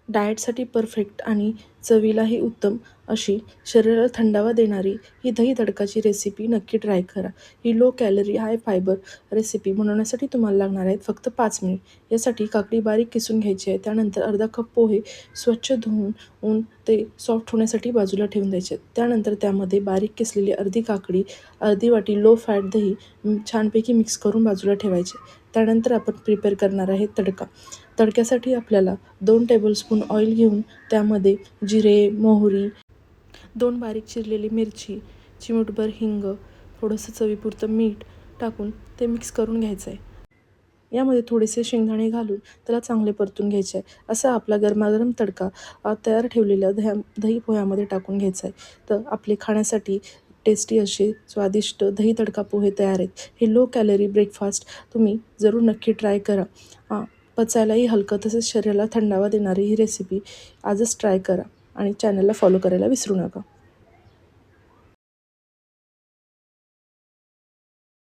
डाएटसाठी perfect आणि चवीलाही उत्तम अशी शरीराला थंडावा देणारी ही दही तडकाची रेसिपी नक्की ट्राय करा. ही low calorie, high fibre recipe बनवण्यासाठी तुम्हाला लागणार आहेत फक्त 5 मिनिट. यासाठी काकडी बारीक किसून घ्यायची आहे. त्यानंतर अर्धा कप पोहे स्वच्छ धुवून ते सॉफ्ट होण्यासाठी बाजूला ठेवून द्यायचे आहेत. त्यानंतर त्यामध्ये बारीक किसलेली अर्धी काकडी, अर्धी वाटी लो फॅट दही छानपैकी मिक्स करून बाजूला ठेवायचे. त्यानंतर आपण प्रिपेअर करणार आहे तडका. तडक्यासाठी आपल्याला 2 टेबलस्पून ऑइल घेऊन त्यामध्ये जिरे, मोहरी, 2 बारीक चिरलेली मिरची, चिमूटभर हिंग, थोडंसं चवीपुरतं मीठ टाकून ते मिक्स करून घ्यायचं आहे. यामध्ये थोडेसे शेंगदाणे घालून त्याला चांगले परतून घ्यायचे आहे. असा आपला गरमागरम तडका तयार ठेवलेल्या दही पोह्यामध्ये टाकून घ्यायचा आहे. तर आपले खाण्यासाठी टेस्टी असे स्वादिष्ट दही तडका पोहे तयार आहेत. हे लो कॅलरी ब्रेकफास्ट तुम्ही जरूर नक्की ट्राय करा. पचायलाही हलकं तसेच शरीराला थंडावा देणारी ही रेसिपी आजच ट्राय करा आणि चॅनलला फॉलो करायला विसरू नका.